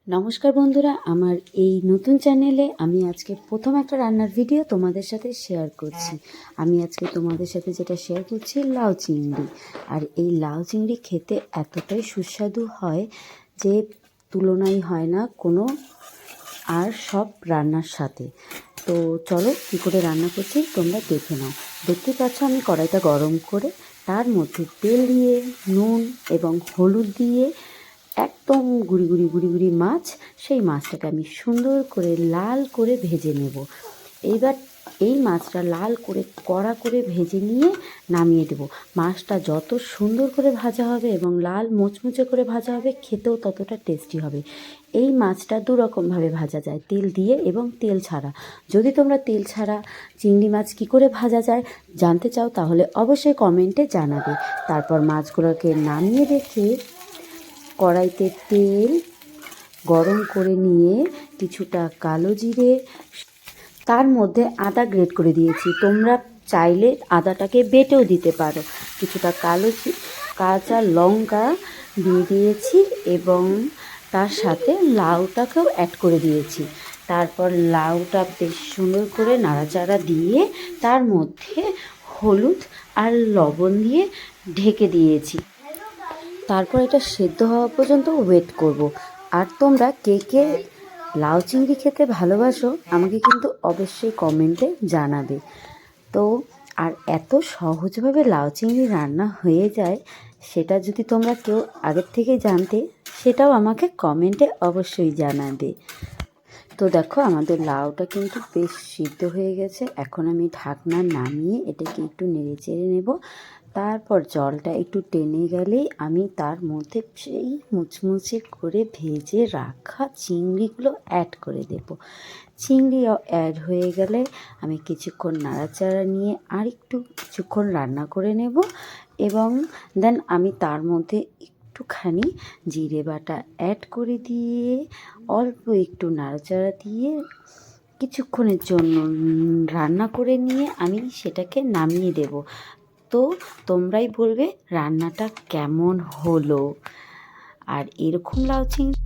নমস্কার বন্ধুরা, আমার এই নতুন চ্যানেলে আমি আজকে প্রথম একটা রান্নার ভিডিও তোমাদের সাথে শেয়ার করছি। আমি আজকে তোমাদের সাথে যেটা শেয়ার করছি লাউ চিংড়ি। আর এই লাউ চিংড়ি খেতে এতটাই সুস্বাদু হয় যে তুলনাই হয় না কোনো আর সব রান্নার সাথে। তো চলো কী করে রান্না করছি তোমরা দেখে নাও। দেখতে পাচ্ছ আমি কড়াইটা গরম করে তার মধ্যে তেল দিয়ে নুন এবং হলুদ দিয়ে একদম গুঁড়ি গুঁড়ি মাছ, সেই মাছটাকে আমি সুন্দর করে লাল করে ভেজে নেব। এইবার এই মাছটা লাল করে কড়া করে ভেজে নিয়ে নামিয়ে দেব। মাছটা যত সুন্দর করে ভাজা হবে এবং লাল মুচমুচে করে ভাজা হবে, খেতেও ততটা টেস্টি হবে। এই মাছটা দুরকমভাবে ভাজা যায়, তেল দিয়ে এবং তেল ছাড়া। যদি তোমরা তেল ছাড়া চিংড়ি মাছ কী করে ভাজা যায় জানতে চাও তাহলে অবশ্যই কমেন্টে জানাবে। তারপর মাছগুলোকে নামিয়ে রেখে কড়াইতে তেল গরম করে নিয়ে কিছুটা কালো জিরে, তার মধ্যে আদা গ্রেট করে দিয়েছি। তোমরা চাইলে আদাটাকে বেটেও দিতে পারো। কিছুটা কাঁচা লঙ্কা দিয়ে দিয়েছি এবং তার সাথে লাউটাকেও অ্যাড করে দিয়েছি। তারপর লাউটা বেশ সুন্দর করে নাড়াচাড়া দিয়ে তার মধ্যে হলুদ আর লবণ দিয়ে ঢেকে দিয়েছি। তারপর এটা সেদ্ধ হওয়া পর্যন্ত ওয়েট করব। আর তোমরা কে কে লাউ চিংড়ি খেতে ভালোবাসো আমাকে কিন্তু অবশ্যই কমেন্টে জানাবে। তো আর এত সহজভাবে লাউ চিংড়ি রান্না হয়ে যায় সেটা যদি তোমরা কেউ আগের থেকে জানতে, সেটাও আমাকে কমেন্টে অবশ্যই জানাবে। তো দেখো আমাদের লাউটা কিন্তু বেশ সিদ্ধ হয়ে গেছে। এখন আমি ঢাকনা নামিয়ে এটাকে একটু নেড়ে চেড়ে নেব। তারপর জলটা একটু টেনে গেলেই আমি তার মধ্যে সেই মুচমুচে করে ভেজে রাখা চিংড়িগুলো অ্যাড করে দেব। চিংড়ি অ্যাড হয়ে গেলে আমি কিছুক্ষণ নাড়াচাড়া নিয়ে আর কিছুক্ষণ রান্না করে নেব এবং দেন আমি তার মধ্যে একটুখানি জিরে বাটা অ্যাড করে দিয়ে অল্প একটু নাড়াচাড়া দিয়ে কিছুক্ষণের জন্য রান্না করে নিয়ে আমি সেটাকে নামিয়ে দেব। তো তোমরাই বলবে রান্নাটা কেমন হলো। আর এরকম লাউ চিংড়ি